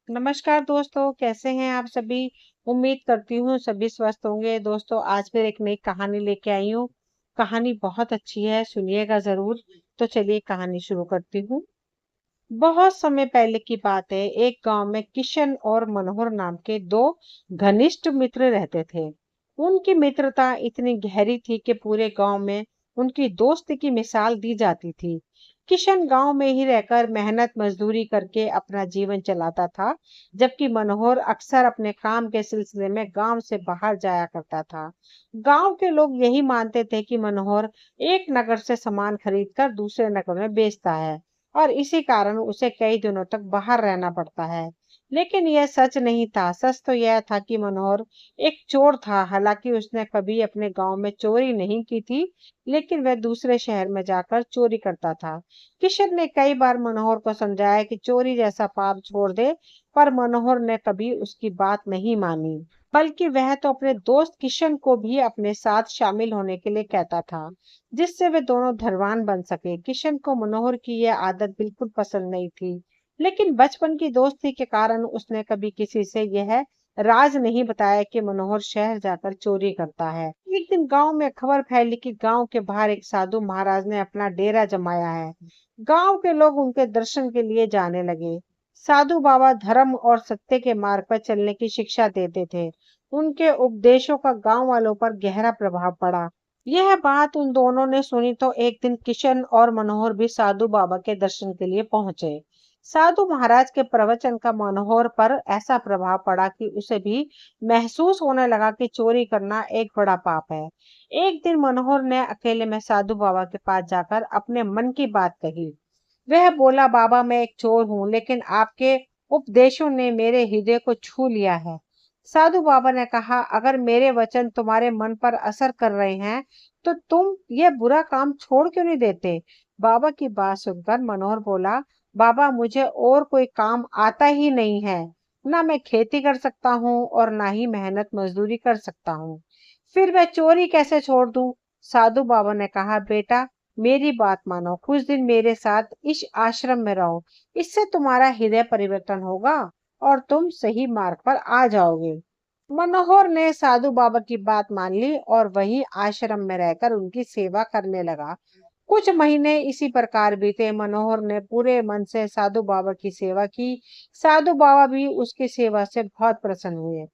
नमस्कार दोस्तों, कैसे हैं आप सभी? उम्मीद करती हूँ सभी स्वस्थ होंगे। दोस्तों, आज फिर एक नई कहानी लेके आई हूँ। कहानी बहुत अच्छी है, सुनिएगा ज़रूर। तो चलिए कहानी शुरू करती हूँ। बहुत समय पहले की बात है। एक गांव में किशन और मनोहर नाम के दो घनिष्ठ मित्र रहते थे। उनकी मित्रता इतनी गहरी थी कि पूरे गांव में उनकी दोस्ती की मिसाल दी जाती थी। किशन गांव में ही रहकर मेहनत मजदूरी करके अपना जीवन चलाता था, जबकि मनोहर अक्सर अपने काम के सिलसिले में गांव से बाहर जाया करता था। गांव के लोग यही मानते थे कि मनोहर एक नगर से सामान खरीदकर दूसरे नगर में बेचता है और इसी कारण उसे कई दिनों तक बाहर रहना पड़ता है। लेकिन यह सच नहीं था। सच तो यह था कि मनोहर एक चोर था। हालांकि उसने कभी अपने गांव में चोरी नहीं की थी, लेकिन वह दूसरे शहर में जाकर चोरी करता था। किशन ने कई बार मनोहर को समझाया कि चोरी जैसा पाप छोड़ दे, पर मनोहर ने कभी उसकी बात नहीं मानी। बल्कि वह तो अपने दोस्त किशन को भी अपने साथ शामिल होने के लिए कहता था, जिससे वे दोनों धनवान बन सके। किशन को मनोहर की यह आदत बिल्कुल पसंद नहीं थी, लेकिन बचपन की दोस्ती के कारण उसने कभी किसी से यह राज नहीं बताया कि मनोहर शहर जाकर चोरी करता है। एक दिन गांव में खबर फैली कि गांव के बाहर एक साधु महाराज ने अपना डेरा जमाया है। गांव के लोग उनके दर्शन के लिए जाने लगे। साधु बाबा धर्म और सत्य के मार्ग पर चलने की शिक्षा देते थे। उनके उपदेशों का गांव वालों पर गहरा प्रभाव पड़ा। यह बात उन दोनों ने सुनी तो एक दिन किशन और मनोहर भी साधु बाबा के दर्शन के लिए पहुंचे। साधु महाराज के प्रवचन का मनोहर पर ऐसा प्रभाव पड़ा कि उसे भी महसूस होने लगा कि चोरी करना एक बड़ा पाप है। एक दिन मनोहर ने अकेले में साधु बाबा के पास जाकर अपने मन की बात कही। वह बोला, बाबा मैं एक चोर हूँ, लेकिन आपके उपदेशों ने मेरे हृदय को छू लिया है। साधु बाबा ने कहा, अगर मेरे वचन तुम्हारे मन पर असर कर रहे हैं तो तुम ये बुरा काम छोड़ क्यों नहीं देते? बाबा की बात सुनकर मनोहर बोला, बाबा मुझे और कोई काम आता ही नहीं है। ना मैं खेती कर सकता हूँ और ना ही मेहनत मजदूरी कर सकता हूँ। फिर मैं चोरी कैसे छोड़ दूं? साधु बाबा ने कहा, बेटा मेरी बात मानो, कुछ दिन मेरे साथ इस आश्रम में रहो। इससे तुम्हारा हृदय परिवर्तन होगा और तुम सही मार्ग पर आ जाओगे। मनोहर ने साधु बाबा की बात मान ली और वही आश्रम में रहकर उनकी सेवा करने लगा। कुछ महीने इसी प्रकार बीते। मनोहर ने पूरे मन से साधु बाबा की सेवा की। साधु बाबा भी उसकी सेवा से बहुत प्रसन्न हुए।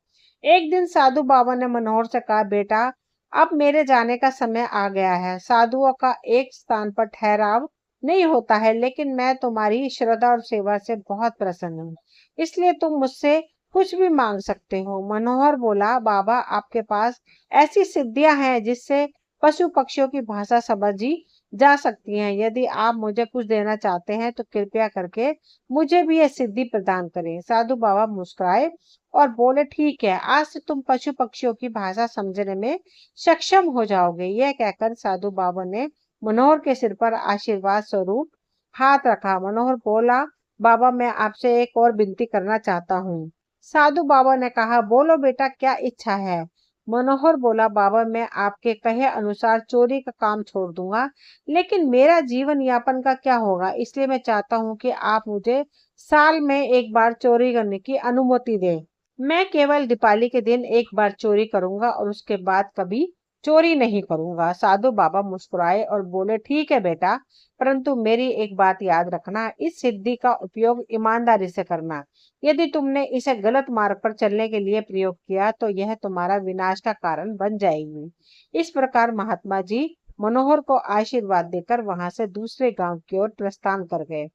एक दिन साधु बाबा ने मनोहर से कहा, बेटा अब मेरे जाने का समय आ गया है। साधुओं का एक स्थान पर ठहराव नहीं होता है, लेकिन मैं तुम्हारी श्रद्धा और सेवा से बहुत प्रसन्न हूँ, इसलिए तुम मुझसे कुछ भी मांग सकते हो। मनोहर बोला, बाबा आपके पास ऐसी सिद्धियां हैं जिससे पशु पक्षियों की भाषा समझी जा सकती हैं। यदि आप मुझे कुछ देना चाहते हैं तो कृपया करके मुझे भी यह सिद्धि प्रदान करें। साधु बाबा मुस्कुराए और बोले, ठीक है, आज से तुम पशु पक्षियों की भाषा समझने में सक्षम हो जाओगे। यह कहकर साधु बाबा ने मनोहर के सिर पर आशीर्वाद स्वरूप हाथ रखा। मनोहर बोला, बाबा मैं आपसे एक और विनती करना चाहता हूँ। साधु बाबा ने कहा, बोलो बेटा क्या इच्छा है? मनोहर बोला, बाबा मैं आपके कहे अनुसार चोरी का काम छोड़ दूंगा, लेकिन मेरा जीवन यापन का क्या होगा? इसलिए मैं चाहता हूँ कि आप मुझे साल में एक बार चोरी करने की अनुमति दें। मैं केवल दीपावली के दिन एक बार चोरी करूंगा और उसके बाद कभी चोरी नहीं करूंगा। साधु बाबा मुस्कुराए और बोले, ठीक है बेटा, परंतु मेरी एक बात याद रखना, इस सिद्धि का उपयोग ईमानदारी से करना। यदि तुमने इसे गलत मार्ग पर चलने के लिए प्रयोग किया तो यह तुम्हारा विनाश का कारण बन जाएगी। इस प्रकार महात्मा जी मनोहर को आशीर्वाद देकर वहां से दूसरे गांव की ओर प्रस्थान कर गए।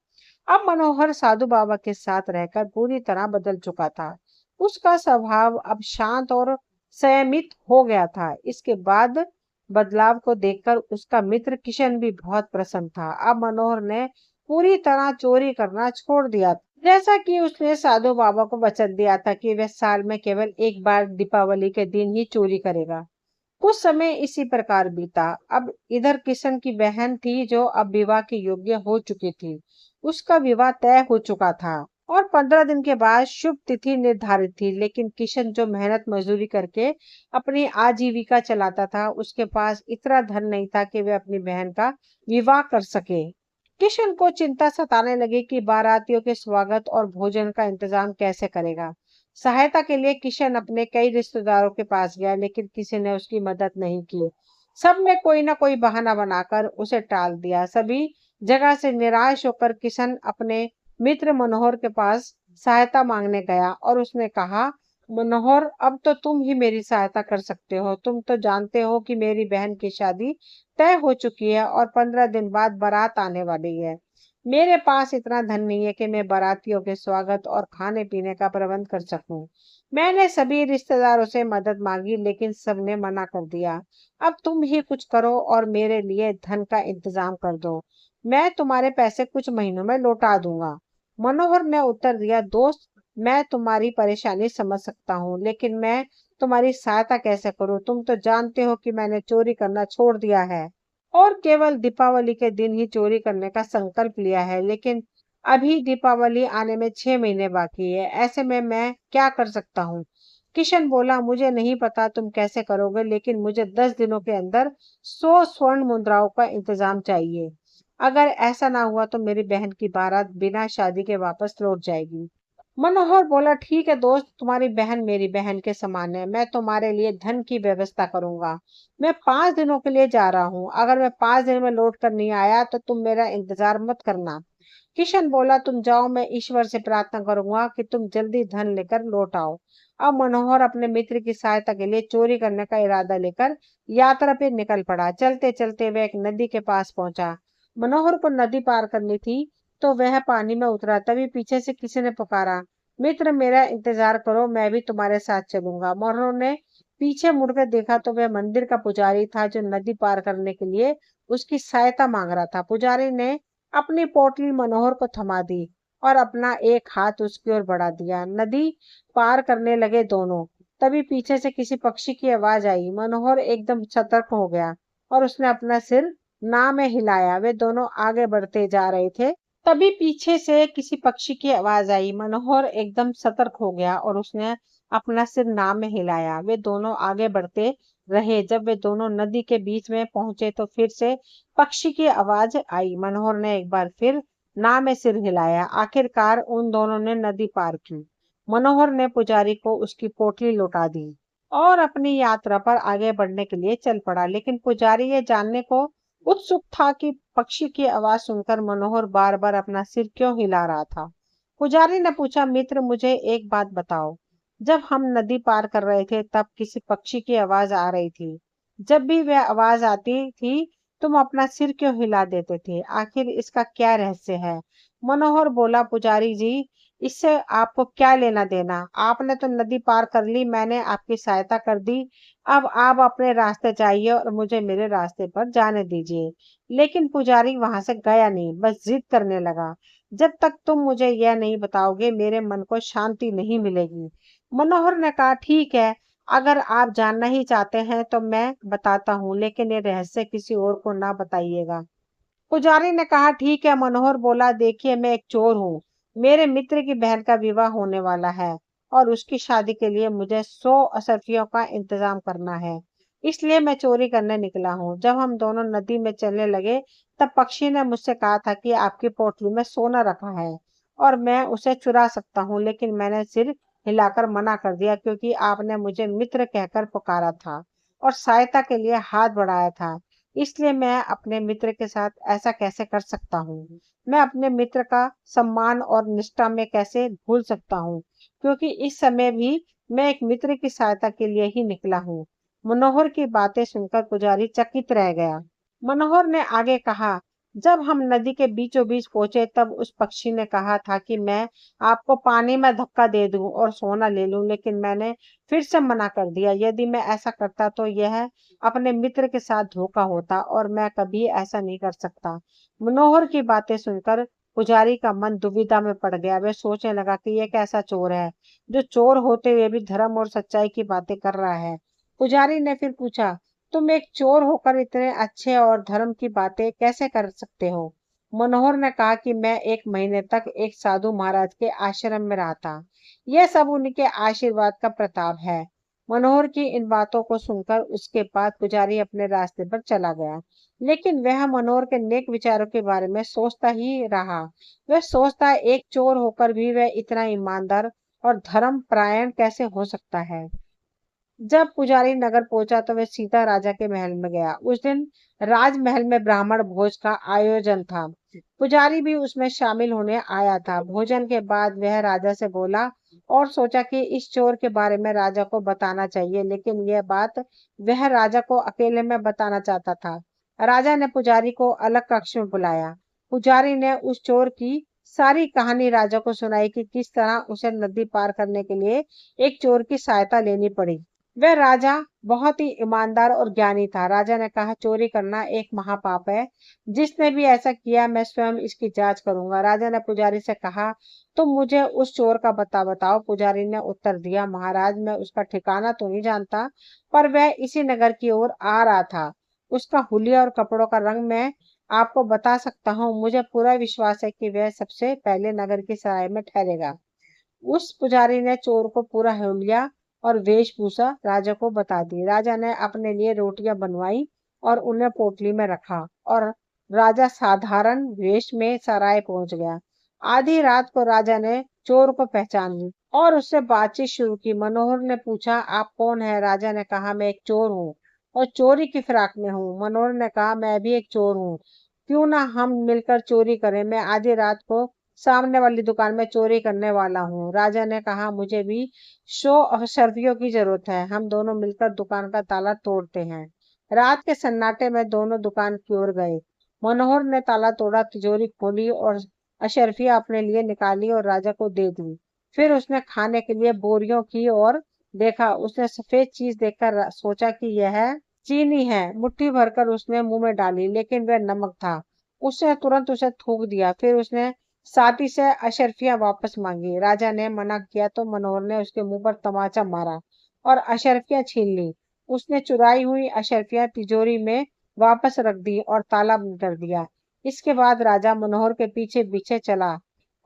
अब मनोहर साधु बाबा के साथ रहकर पूरी तरह बदल चुका था। उसका स्वभाव अब शांत और संयमित हो गया था। इसके बाद बदलाव को देखकर उसका मित्र किशन भी बहुत प्रसन्न था। अब मनोहर ने पूरी तरह चोरी करना छोड़ दिया, जैसा कि उसने साधु बाबा को वचन दिया था कि वह साल में केवल एक बार दीपावली के दिन ही चोरी करेगा। कुछ समय इसी प्रकार बीता। अब इधर किशन की बहन थी जो अब विवाह के योग्य हो चुकी थी। उसका विवाह तय हो चुका था और 15 दिन के बाद शुभ तिथि निर्धारित थी, लेकिन किशन जो मेहनत मजदूरी करके अपनी आजीविका चलाता था, उसके पास इतना धन नहीं था कि वह अपनी बहन का विवाह कर सके। किशन को चिंता सताने लगी कि बारातियों के स्वागत और भोजन का इंतजाम कैसे करेगा। सहायता के लिए किशन अपने कई रिश्तेदारों के पास गया, लेकिन किसी ने उसकी मदद नहीं की। सबने कोई ना कोई बहाना बनाकर उसे टाल दिया। सभी जगह से निराश होकर किशन अपने मित्र मनोहर के पास सहायता मांगने गया और उसने कहा, मनोहर, अब तो तुम ही मेरी सहायता कर सकते हो। तुम तो जानते हो कि मेरी बहन की शादी तय हो चुकी है और 15 दिन बाद बारात आने वाली है। मेरे पास इतना धन नहीं है कि मैं बारातियों के स्वागत और खाने पीने का प्रबंध कर सकूं। मैंने सभी रिश्तेदारों से मदद मांगी, लेकिन सबने मना कर दिया। अब तुम ही कुछ करो और मेरे लिए धन का इंतजाम कर दो। मैं तुम्हारे पैसे कुछ महीनों में लौटा दूंगा। मनोहर ने उत्तर दिया, दोस्त, मैं तुम्हारी परेशानी समझ सकता हूँ, लेकिन मैं तुम्हारी सहायता कैसे करूं? तुम तो जानते हो कि मैंने चोरी करना छोड़ दिया है और केवल दीपावली के दिन ही चोरी करने का संकल्प लिया है। लेकिन अभी दीपावली आने में 6 महीने बाकी है। ऐसे में मैं क्या कर सकता हूँ? किशन बोला, मुझे नहीं पता तुम कैसे करोगे, लेकिन मुझे 10 दिनों के अंदर 100 स्वर्ण मुद्राओं का इंतजाम चाहिए। अगर ऐसा ना हुआ तो मेरी बहन की बारात बिना शादी के वापस लौट जाएगी। मनोहर बोला, ठीक है दोस्त, तुम्हारी बहन मेरी बहन के समान है। मैं तुम्हारे लिए धन की व्यवस्था करूंगा। मैं 5 दिनों के लिए जा रहा हूँ। अगर मैं 5 दिन में लौट कर नहीं आया तो तुम मेरा इंतजार मत करना। किशन बोला, तुम जाओ, मैं ईश्वर से प्रार्थना करूंगा कि तुम जल्दी धन लेकर लौट आओ। अब मनोहर अपने मित्र की सहायता के लिए चोरी करने का इरादा लेकर यात्रा पे निकल पड़ा। चलते चलते वह एक नदी के पास पहुंचा। मनोहर को नदी पार करनी थी तो वह पानी में उतरा। तभी पीछे से किसी ने पुकारा, मित्र, मेरा इंतजार करो, मैं भी तुम्हारे साथ चलूंगा। मनोहर ने पीछे मुड़कर देखा तो वह मंदिर का पुजारी था, जो नदी पार करने के लिए उसकी सहायता मांग रहा था। पुजारी ने अपनी पोटली मनोहर को थमा दी और अपना एक हाथ उसकी ओर बढ़ा दिया। नदी पार करने लगे दोनों। तभी पीछे से किसी पक्षी की आवाज आई। मनोहर एकदम सतर्क हो गया और उसने अपना सिर ना में हिलाया। वे दोनों आगे बढ़ते जा रहे थे। तभी पीछे से किसी पक्षी की आवाज आई। मनोहर एकदम सतर्क हो गया और उसने अपना सिर ना में हिलाया। वे दोनों आगे बढ़ते रहे। जब वे दोनों नदी के बीच में पहुंचे तो फिर से पक्षी की आवाज आई। मनोहर ने एक बार फिर ना में सिर हिलाया। आखिरकार उन दोनों ने नदी पार की। मनोहर ने पुजारी को उसकी पोटली लौटा दी और अपनी यात्रा पर आगे बढ़ने के लिए चल पड़ा। लेकिन पुजारी ये जानने को उत्सुक था कि पक्षी की आवाज सुनकर मनोहर बार बार अपना सिर क्यों हिला रहा था। पुजारी ने पूछा, मित्र, मुझे एक बात बताओ, जब हम नदी पार कर रहे थे तब किसी पक्षी की आवाज आ रही थी। जब भी वह आवाज आती थी तुम अपना सिर क्यों हिला देते थे? आखिर इसका क्या रहस्य है? मनोहर बोला, पुजारी जी, इससे आपको क्या लेना देना? आपने तो नदी पार कर ली, मैंने आपकी सहायता कर दी। अब आप अपने रास्ते जाइए और मुझे मेरे रास्ते पर जाने दीजिए। लेकिन पुजारी वहां से गया नहीं, बस जिद करने लगा। जब तक तुम मुझे यह नहीं बताओगे मेरे मन को शांति नहीं मिलेगी। मनोहर ने कहा, ठीक है, अगर आप जानना ही चाहते हैं तो मैं बताता हूँ, लेकिन ये रहस्य किसी और को ना बताइएगा। पुजारी ने कहा, ठीक है। मनोहर बोला, देखिए, मैं एक चोर हूँ। मेरे मित्र की बहन का विवाह होने वाला है और उसकी शादी के लिए मुझे 100 असरफियों का इंतजाम करना है। इसलिए मैं चोरी करने निकला हूँ। जब हम दोनों नदी में चलने लगे तब पक्षी ने मुझसे कहा था कि आपकी पोटली में सोना रखा है और मैं उसे चुरा सकता हूँ, लेकिन मैंने सिर हिलाकर मना कर दिया क्योंकि आपने मुझे मित्र कहकर पुकारा था और सहायता के लिए हाथ बढ़ाया था। इसलिए मैं अपने मित्र के साथ ऐसा कैसे कर सकता हूँ? मैं अपने मित्र का सम्मान और निष्ठा में कैसे भूल सकता हूँ? क्योंकि इस समय भी मैं एक मित्र की सहायता के लिए ही निकला हूँ। मनोहर की बातें सुनकर पुजारी चकित रह गया। मनोहर ने आगे कहा, जब हम नदी के बीचों बीच पहुंचे तब उस पक्षी ने कहा था कि मैं आपको पानी में धक्का दे दूं और सोना ले लूं, लेकिन मैंने फिर से मना कर दिया। यदि मैं ऐसा करता तो यह अपने मित्र के साथ धोखा होता और मैं कभी ऐसा नहीं कर सकता। मनोहर की बातें सुनकर पुजारी का मन दुविधा में पड़ गया। वह सोचने लगा कि यह कैसा चोर है जो चोर होते हुए भी धर्म और सच्चाई की बातें कर रहा है। पुजारी ने फिर पूछा, तुम एक चोर होकर इतने अच्छे और धर्म की बातें कैसे कर सकते हो? मनोहर ने कहा कि मैं 1 महीने तक एक साधु महाराज के आश्रम में रहा था। यह सब उनके आशीर्वाद का प्रताप है। मनोहर की इन बातों को सुनकर उसके बाद पुजारी अपने रास्ते पर चला गया। लेकिन वह मनोहर के नेक विचारों के बारे में सोचता ही रहा। वह सोचता एक चोर होकर भी वह इतना ईमानदार और धर्म परायण कैसे हो सकता है। जब पुजारी नगर पहुंचा तो वह सीधा राजा के महल में गया। उस दिन राजमहल में ब्राह्मण भोज का आयोजन था। पुजारी भी उसमें शामिल होने आया था। भोजन के बाद वह राजा से बोला और सोचा कि इस चोर के बारे में राजा को बताना चाहिए, लेकिन यह बात वह राजा को अकेले में बताना चाहता था। राजा ने पुजारी को अलग कक्ष में बुलाया। पुजारी ने उस चोर की सारी कहानी राजा को सुनाई कि किस तरह उसे नदी पार करने के लिए एक चोर की सहायता लेनी पड़ी। वह राजा बहुत ही ईमानदार और ज्ञानी था। राजा ने कहा, चोरी करना एक महापाप है। जिसने भी ऐसा किया मैं स्वयं इसकी जांच करूंगा। राजा ने पुजारी से कहा, तुम मुझे उस चोर का पता बताओ। पुजारी ने उत्तर दिया, महाराज मैं उसका ठिकाना तो नहीं जानता, पर वह इसी नगर की ओर आ रहा था। उसका हुलिया और कपड़ों का रंग मैं आपको बता सकता हूँ। मुझे पूरा विश्वास है कि वह सबसे पहले नगर की सराय में ठहरेगा। उस पुजारी ने चोर को पूरा हुलिया और वेशभूषा राजा को बता दी। राजा ने अपने लिए रोटियां बनवाई और उन्हें पोटली में रखा और राजा साधारण वेश में सराय पहुंच गया। आधी रात को राजा ने चोर को पहचान ली और उससे बातचीत शुरू की। मनोहर ने पूछा, आप कौन है? राजा ने कहा, मैं एक चोर हूँ और चोरी की फिराक में हूँ। मनोहर ने कहा, मैं भी एक चोर हूँ, क्यों ना हम मिलकर चोरी करें। मैं आधी रात को सामने वाली दुकान में चोरी करने वाला हूँ। राजा ने कहा, मुझे भी 100 अशर्फियों की जरूरत है। हम दोनों मिलकर दुकान का ताला तोड़ते हैं। रात के सन्नाटे में दोनों दुकान की ओर गए। मनोहर ने ताला तोड़ा, तिजोरी खोली और अशर्फिया अपने लिए निकाली और राजा को दे दी। फिर उसने खाने के लिए बोरियों की ओर देखा। उसने सफेद चीज देखकर सोचा कि यह चीनी है। मुट्ठी भरकर उसने मुंह में डाली, लेकिन वह नमक था। उसने तुरंत उसे थूक दिया। फिर उसने साथी से अशर्फियां वापस मांगी। राजा ने मना किया तो मनोहर ने उसके मुंह पर तमाचा मारा और अशर्फियां छीन ली। उसने चुराई हुई अशर्फियां तिजोरी में वापस रख दी और ताला बंद कर दिया। इसके बाद राजा मनोहर के पीछे पीछे चला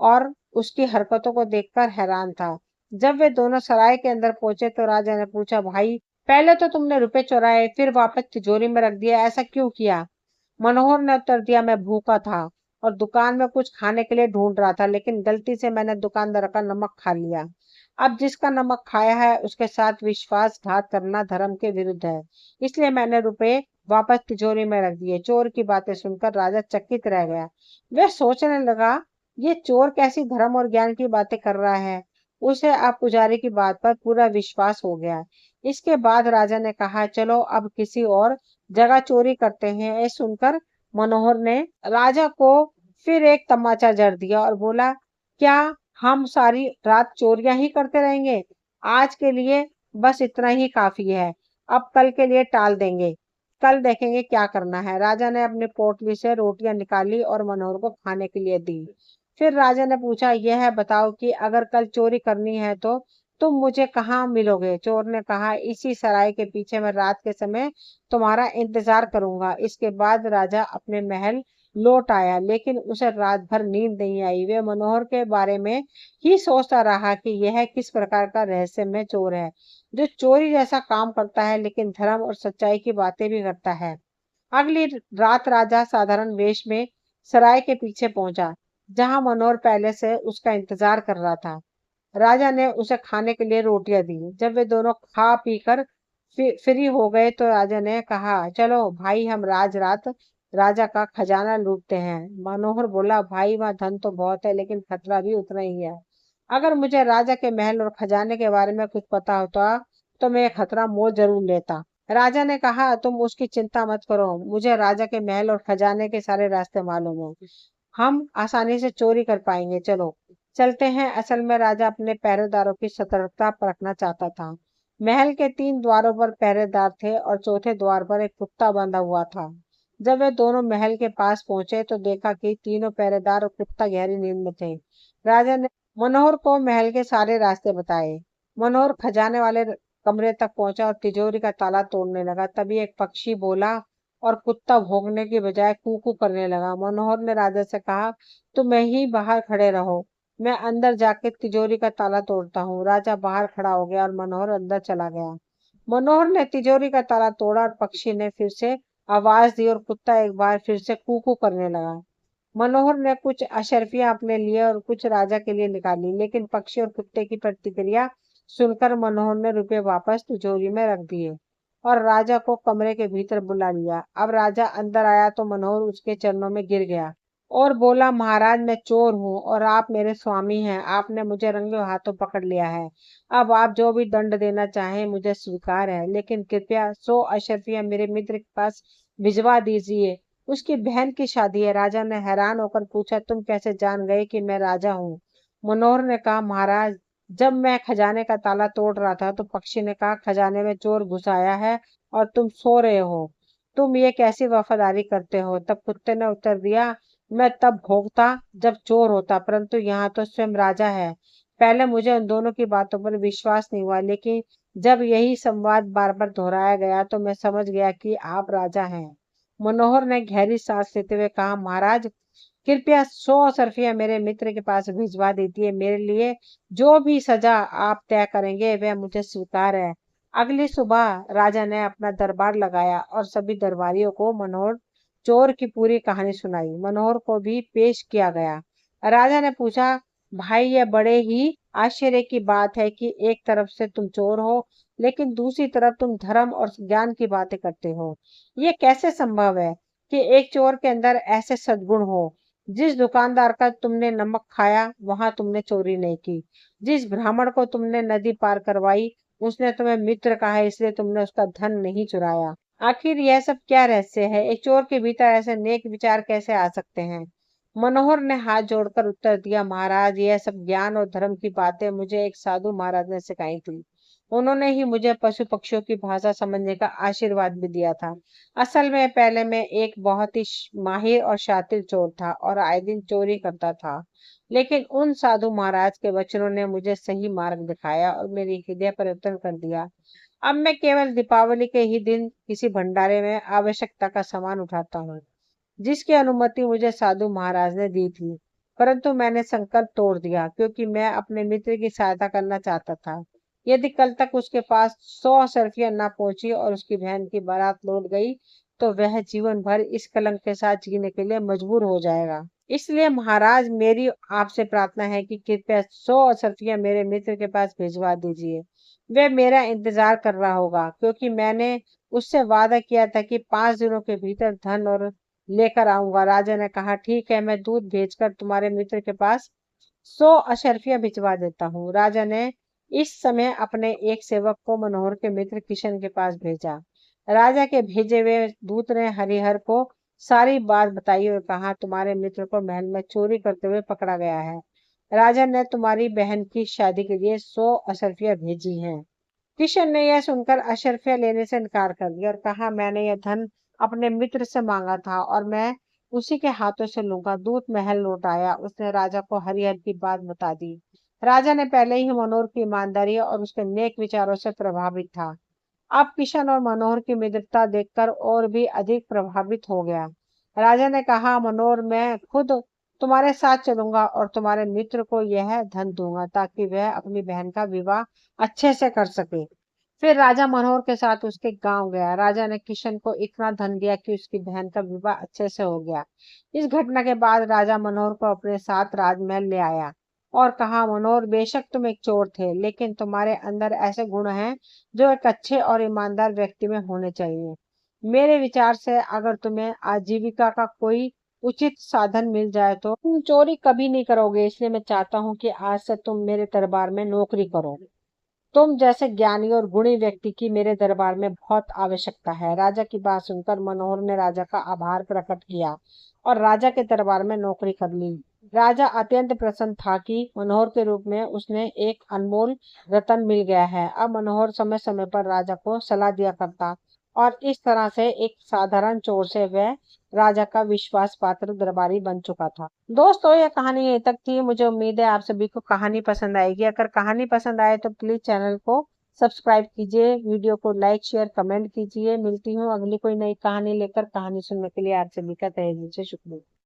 और उसकी हरकतों को देखकर हैरान था। जब वे दोनों सराय के अंदर पहुंचे तो राजा ने पूछा, भाई पहले तो तुमने रुपए चुराए, फिर वापस तिजोरी में रख दिया, ऐसा क्यों किया? मनोहर ने उत्तर दिया, मैं भूखा था और दुकान में कुछ खाने के लिए ढूंढ रहा था, लेकिन गलती से मैंने दुकानदार का नमक खा लिया। अब जिसका नमक खाया है उसके साथ विश्वासघात करना धर्म के विरुद्ध है, इसलिए मैंने रुपए वापस तिजोरी में रख दिए। चोर की बातें सुनकर राजा चकित रह गया। वह सोचने लगा, ये चोर कैसी धर्म और ज्ञान की बातें कर रहा है। उसे अब पुजारी की बात पर पूरा विश्वास हो गया। इसके बाद राजा ने कहा, चलो अब किसी और जगह चोरी करते हैं। ये सुनकर मनोहर ने राजा को फिर एक तमाचा जड़ दिया और बोला, क्या हम सारी रात चोरियां ही करते रहेंगे? आज के लिए बस इतना ही काफी है। अब कल के लिए टाल देंगे, कल देखेंगे क्या करना है। राजा ने अपनी पोटली से रोटियां निकाली और मनोहर को खाने के लिए दी। फिर राजा ने पूछा, यह बताओ कि अगर कल चोरी करनी है तो तुम मुझे कहाँ मिलोगे? चोर ने कहा, इसी सराय के पीछे मैं रात के समय तुम्हारा इंतजार करूंगा। इसके बाद राजा अपने महल लौट आया, लेकिन उसे रात भर नींद नहीं आई। वे मनोहर के बारे में ही सोचता रहा कि यह किस प्रकार का रहस्यमय चोर है, जो चोरी जैसा काम करता है लेकिन धर्म और सच्चाई की बातें भी करता है। अगली रात राजा साधारण वेश में सराय के पीछे पहुंचा, जहां मनोहर पहले से उसका इंतजार कर रहा था। राजा ने उसे खाने के लिए रोटियां दी। जब वे दोनों खा पीकर फ्री हो गए तो राजा ने कहा, चलो भाई हम राज रात राजा का खजाना लूटते हैं। मनोहर बोला, भाई वहाँ धन तो बहुत है, लेकिन खतरा भी उतना ही है। अगर मुझे राजा के महल और खजाने के बारे में कुछ पता होता तो मैं ये खतरा मोल जरूर लेता। राजा ने कहा, तुम उसकी चिंता मत करो, मुझे राजा के महल और खजाने के सारे रास्ते मालूम है। हम आसानी से चोरी कर पाएंगे। चलो चलते हैं। असल में राजा अपने पहरेदारों की सतर्कता परखना चाहता था। महल के 3 द्वारों पर पहरेदार थे और चौथे द्वार पर एक कुत्ता बंधा हुआ था। जब वे दोनों महल के पास पहुंचे तो देखा कि तीनों पहरेदार और कुत्ता गहरी नींद में थे। राजा ने मनोहर को महल के सारे रास्ते बताए। मनोहर खजाने वाले कमरे तक पहुंचा और तिजोरी का ताला तोड़ने लगा। तभी एक पक्षी बोला और कुत्ता भौंकने की बजाय कू कू करने लगा। मनोहर ने राजा से कहा, तुम यहीं बाहर खड़े रहो, मैं अंदर जाके तिजोरी का ताला तोड़ता हूँ। राजा बाहर खड़ा हो गया और मनोहर अंदर चला गया। मनोहर ने तिजोरी का ताला तोड़ा और पक्षी ने फिर से आवाज दी और कुत्ता एक बार फिर से कू करने लगा। मनोहर ने कुछ अशर्फियां अपने लिए और कुछ राजा के लिए निकाली, लेकिन पक्षी और कुत्ते की प्रतिक्रिया सुनकर मनोहर ने रुपए वापस तिजोरी में रख दिए और राजा को कमरे के भीतर बुला लिया। अब राजा अंदर आया तो मनोहर उसके चरणों में गिर गया और बोला, महाराज मैं चोर हूँ और आप मेरे स्वामी हैं। आपने मुझे रंगे हाथों पकड़ लिया है। अब आप जो भी दंड देना चाहें मुझे स्वीकार है, लेकिन कृपया 100 अशर्फियां मेरे मित्र के पास भिजवा दीजिए। उसकी बहन की शादी है। राजा ने हैरान होकर पूछा, तुम कैसे जान गए कि मैं राजा हूँ? मनोहर ने कहा, महाराज जब मैं खजाने का ताला तोड़ रहा था तो पक्षी ने कहा, खजाने में चोर घुस आया है और तुम सो रहे हो। तुम ये कैसी वफादारी करते हो? तब कुत्ते ने उत्तर दिया, मैं तब भोगता जब चोर होता, परंतु यहाँ तो स्वयं राजा है। पहले मुझे उन दोनों की बातों पर विश्वास नहीं हुआ, लेकिन जब यही संवाद बार बार दोहराया गया तो मैं समझ गया कि आप राजा हैं। मनोहर ने गहरी सांस लेते हुए कहा, महाराज कृपया 100 सरफियां मेरे मित्र के पास भिजवा दीजिए। मेरे लिए जो भी सजा आप तय करेंगे वह मुझे स्वीकार है। अगली सुबह राजा ने अपना दरबार लगाया और सभी दरबारियों को मनोहर चोर की पूरी कहानी सुनाई। मनोहर को भी पेश किया गया। राजा ने पूछा, भाई यह बड़े ही आश्चर्य की बात है कि एक तरफ से तुम चोर हो, लेकिन दूसरी तरफ तुम धर्म और ज्ञान की बातें करते हो। ये कैसे संभव है कि एक चोर के अंदर ऐसे सद्गुण हो? जिस दुकानदार का तुमने नमक खाया वहां तुमने चोरी नहीं की। जिस ब्राह्मण को तुमने नदी पार करवाई उसने तुम्हें मित्र कहा है, इसलिए तुमने उसका धन नहीं चुराया। आखिर यह सब क्या रहस्य है? एक चोर के भीतर ऐसे नेक विचार कैसे आ सकते हैं? मनोहर ने हाथ जोड़कर उत्तर दिया, महाराज यह सब ज्ञान और धर्म की बातें मुझे एक साधु महाराज ने सिखाई थी। उन्होंने ही मुझे पशु पक्षियों की भाषा समझने का आशीर्वाद भी दिया था। असल में पहले मैं एक बहुत ही माहिर और शातिर चोर था और आए दिन चोरी करता था, लेकिन उन साधु महाराज के वचनों ने मुझे सही मार्ग दिखाया और मेरी हृदय परिवर्तन कर दिया। अब मैं केवल दीपावली के ही दिन किसी भंडारे में आवश्यकता का सामान उठाता हूँ, जिसकी अनुमति मुझे साधु महाराज ने दी थी। परंतु मैंने संकल्प तोड़ दिया क्योंकि मैं अपने मित्र की सहायता करना चाहता था। यदि कल तक उसके पास 100 सरफियां न पहुंची और उसकी बहन की बारात लौट गई तो वह जीवन भर इस कलंक के साथ जीने के लिए मजबूर हो जाएगा। इसलिए महाराज मेरी आपसे प्रार्थना है कि कृपया 100 सरफियां मेरे मित्र के पास भिजवा दीजिए। वह मेरा इंतजार कर रहा होगा क्योंकि मैंने उससे वादा किया था कि 5 दिनों के भीतर धन और लेकर आऊंगा। राजा ने कहा, ठीक है, मैं दूध भेजकर तुम्हारे मित्र के पास 100 अशर्फियां भिजवा देता हूँ। राजा ने इस समय अपने एक सेवक को मनोहर के मित्र किशन के पास भेजा। राजा के भेजे हुए दूत ने हरिहर को सारी बात बताई और कहा, तुम्हारे मित्र को महल में चोरी करते हुए पकड़ा गया है। राजा ने तुम्हारी बहन की शादी के लिए 100 अशर्फियां भेजी हैं। किशन ने यह सुनकर अशर्फियां लेने से इनकार कर दिया और कहा, मैंने यह धन अपने मित्र से मांगा था और मैं उसी के हाथों से लूंगा। दूत महल लौट आया। उसने राजा को हरिहर की बात बता दी। राजा ने पहले ही मनोहर की ईमानदारी और उसके नेक विचारों से प्रभावित था। अब किशन और मनोहर की मित्रता देखकर और भी अधिक प्रभावित हो गया। राजा ने कहा, मनोहर मैं खुद तुम्हारे साथ चलूंगा और तुम्हारे मित्र को यह धन दूंगा ताकि वह अपनी बहन का विवाह अच्छे से कर सके। फिर राजा मनोहर के साथ उसके गांव गया। राजा ने किशन को इतना धन दिया कि उसकी बहन का विवाह अच्छे से हो गया। इस घटना के बाद राजा मनोहर को अपने साथ राजमहल ले आया और कहा, मनोहर बेशक तुम एक चोर थे, लेकिन तुम्हारे अंदर ऐसे गुण हैं जो एक अच्छे और ईमानदार व्यक्ति में होने चाहिए। मेरे विचार से अगर तुम्हें आजीविका का कोई उचित साधन मिल जाए तो तुम चोरी कभी नहीं करोगे। इसलिए मैं चाहता हूँ कि आज से तुम मेरे दरबार में नौकरी करो। तुम जैसे ज्ञानी और गुणी व्यक्ति की मेरे दरबार में बहुत आवश्यकता है। राजा की बात सुनकर मनोहर ने राजा का आभार प्रकट किया और राजा के दरबार में नौकरी कर ली। राजा अत्यंत प्रसन्न था कि मनोहर के रूप में उसने एक अनमोल रतन मिल गया है। अब मनोहर समय समय पर राजा को सलाह दिया करता और इस तरह से एक साधारण चोर से वह राजा का विश्वास पात्र दरबारी बन चुका था। दोस्तों ये कहानी यहीं तक थी। मुझे उम्मीद है आप सभी को कहानी पसंद आएगी। अगर कहानी पसंद आए तो प्लीज चैनल को सब्सक्राइब कीजिए, वीडियो को लाइक शेयर कमेंट कीजिए। मिलती हूँ अगली कोई नई कहानी लेकर। कहानी सुनने के लिए आप सभी का तहे दिल से शुक्रिया।